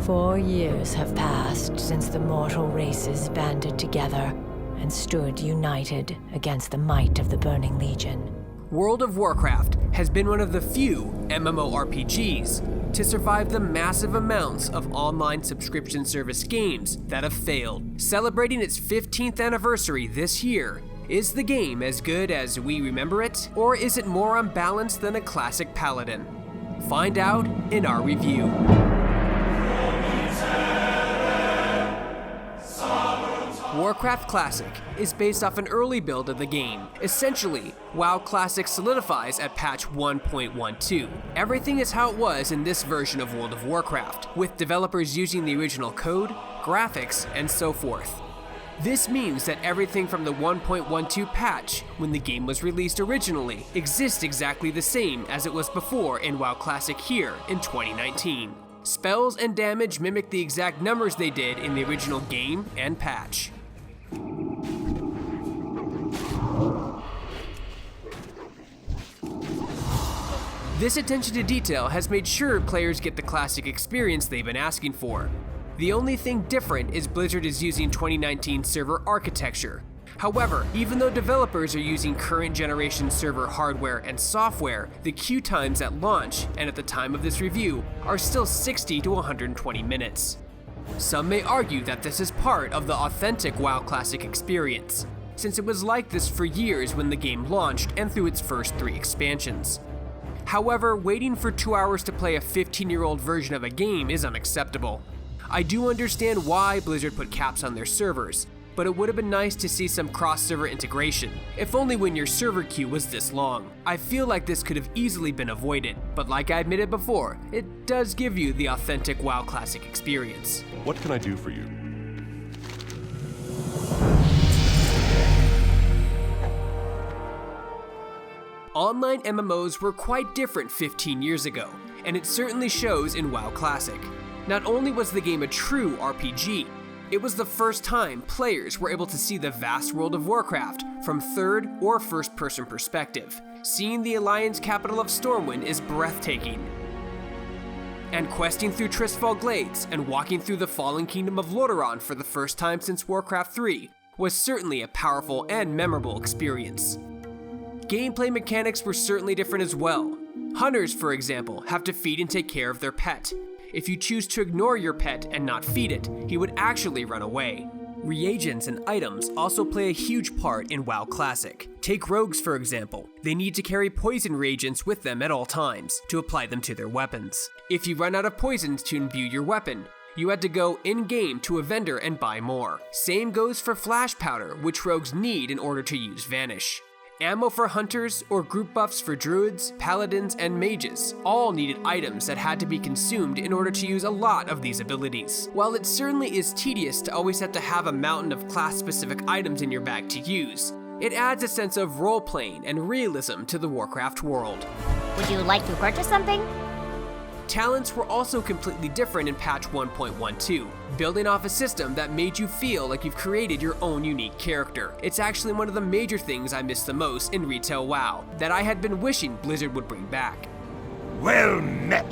4 years have passed since the mortal races banded together and stood united against the might of the Burning Legion. World of Warcraft has been one of the few MMORPGs to survive the massive amounts of online subscription service games that have failed. Celebrating its 15th anniversary this year, is the game as good as we remember it, or is it more unbalanced than a classic Paladin? Find out in our review. Warcraft Classic is based off an early build of the game. Essentially, WoW Classic solidifies at patch 1.12. Everything is how it was in this version of World of Warcraft, with developers using the original code, graphics, and so forth. This means that everything from the 1.12 patch, when the game was released originally, exists exactly the same as it was before in WoW Classic here in 2019. Spells and damage mimic the exact numbers they did in the original game and patch. This attention to detail has made sure players get the classic experience they've been asking for. The only thing different is Blizzard is using 2019 server architecture. However, even though developers are using current generation server hardware and software, the queue times at launch and at the time of this review are still 60 to 120 minutes. Some may argue that this is part of the authentic WoW Classic experience, since it was like this for years when the game launched and through its first 3 expansions. However, waiting for 2 hours to play a 15-year-old version of a game is unacceptable. I do understand why Blizzard put caps on their servers, but it would have been nice to see some cross-server integration, if only when your server queue was this long. I feel like this could have easily been avoided, but like I admitted before, it does give you the authentic WoW Classic experience. What can I do for you? Online MMOs were quite different 15 years ago, and it certainly shows in WoW Classic. Not only was the game a true RPG, it was the first time players were able to see the vast world of Warcraft from third or first-person perspective. Seeing the Alliance capital of Stormwind is breathtaking. And questing through Tristfall Glades and walking through the fallen kingdom of Lordaeron for the first time since Warcraft 3 was certainly a powerful and memorable experience. Gameplay mechanics were certainly different as well. Hunters, for example, have to feed and take care of their pet. If you choose to ignore your pet and not feed it, he would actually run away. Reagents and items also play a huge part in WoW Classic. Take rogues, for example. They need to carry poison reagents with them at all times to apply them to their weapons. If you run out of poisons to imbue your weapon, you had to go in-game to a vendor and buy more. Same goes for flash powder, which rogues need in order to use Vanish. Ammo for hunters, or group buffs for druids, paladins, and mages all needed items that had to be consumed in order to use a lot of these abilities. While it certainly is tedious to always have to have a mountain of class-specific items in your bag to use, it adds a sense of role-playing and realism to the Warcraft world. Would you like to purchase something? Talents were also completely different in patch 1.12, building off a system that made you feel like you've created your own unique character. It's actually one of the major things I miss the most in retail WoW, that I had been wishing Blizzard would bring back. Well met!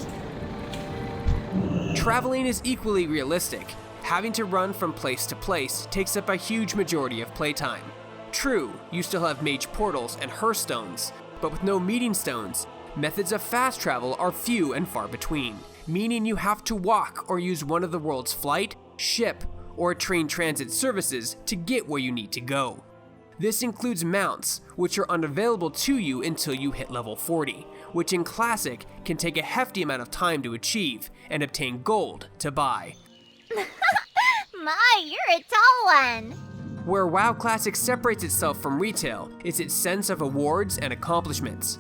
Traveling is equally realistic. Having to run from place to place takes up a huge majority of playtime. True, you still have mage portals and hearthstones, but with no meeting stones, methods of fast travel are few and far between, meaning you have to walk or use one of the world's flight, ship, or train transit services to get where you need to go. This includes mounts, which are unavailable to you until you hit level 40, which in Classic can take a hefty amount of time to achieve and obtain gold to buy. My, you're a tall one! Where WoW Classic separates itself from retail is its sense of awards and accomplishments.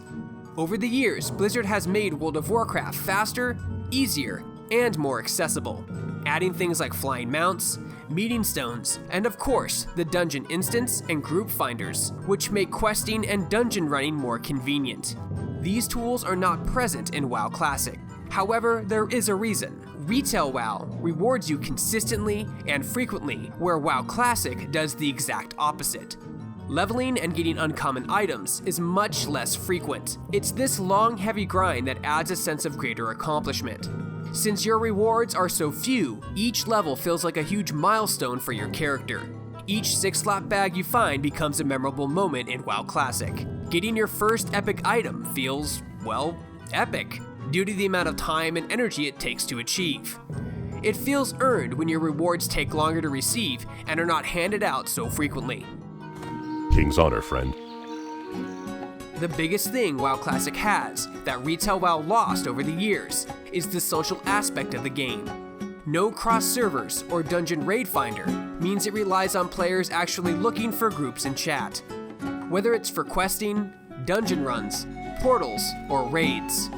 Over the years, Blizzard has made World of Warcraft faster, easier, and more accessible, adding things like flying mounts, meeting stones, and of course, the dungeon instance and group finders, which make questing and dungeon running more convenient. These tools are not present in WoW Classic. However, there is a reason. Retail WoW rewards you consistently and frequently, where WoW Classic does the exact opposite. Leveling and getting uncommon items is much less frequent. It's this long, heavy grind that adds a sense of greater accomplishment. Since your rewards are so few, each level feels like a huge milestone for your character. Each 6-slot bag you find becomes a memorable moment in WoW Classic. Getting your first epic item feels, well, epic, due to the amount of time and energy it takes to achieve. It feels earned when your rewards take longer to receive and are not handed out so frequently. King's honor, friend. The biggest thing WoW Classic has, that Retail WoW lost over the years, is the social aspect of the game. No cross-servers or dungeon raid finder means it relies on players actually looking for groups in chat. Whether it's for questing, dungeon runs, portals, or raids.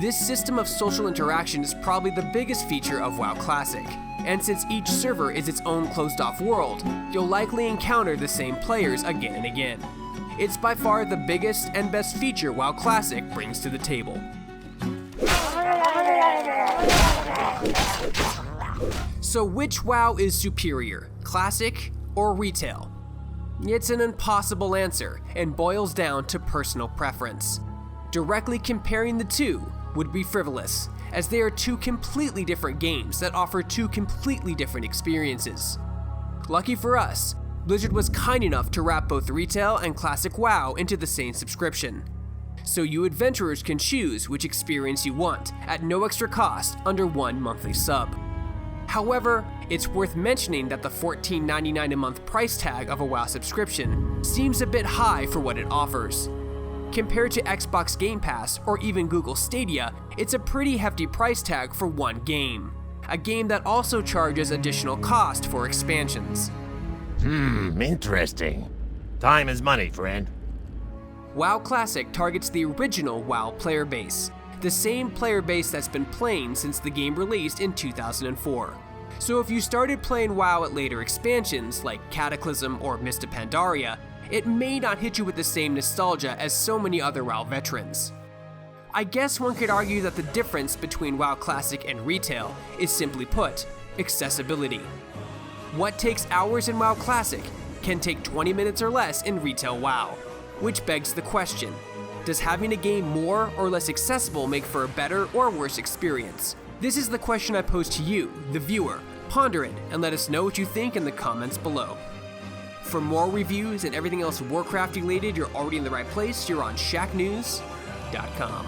This system of social interaction is probably the biggest feature of WoW Classic, and since each server is its own closed-off world, you'll likely encounter the same players again and again. It's by far the biggest and best feature WoW Classic brings to the table. So which WoW is superior, Classic or Retail? It's an impossible answer and boils down to personal preference. Directly comparing the two would be frivolous, as they are two completely different games that offer two completely different experiences. Lucky for us, Blizzard was kind enough to wrap both Retail and Classic WoW into the same subscription. So you adventurers can choose which experience you want at no extra cost under one monthly sub. However, it's worth mentioning that the $14.99 a month price tag of a WoW subscription seems a bit high for what it offers. Compared to Xbox Game Pass or even Google Stadia, it's a pretty hefty price tag for one game. A game that also charges additional cost for expansions. Interesting. Time is money, friend. WoW Classic targets the original WoW player base, the same player base that's been playing since the game released in 2004. So if you started playing WoW at later expansions like Cataclysm or Mist of Pandaria, it may not hit you with the same nostalgia as so many other WoW veterans. I guess one could argue that the difference between WoW Classic and Retail is simply put, accessibility. What takes hours in WoW Classic can take 20 minutes or less in Retail WoW, which begs the question, does having a game more or less accessible make for a better or worse experience? This is the question I pose to you, the viewer. Ponder it and let us know what you think in the comments below. For more reviews and everything else Warcraft related, you're already in the right place. You're on Shacknews.com.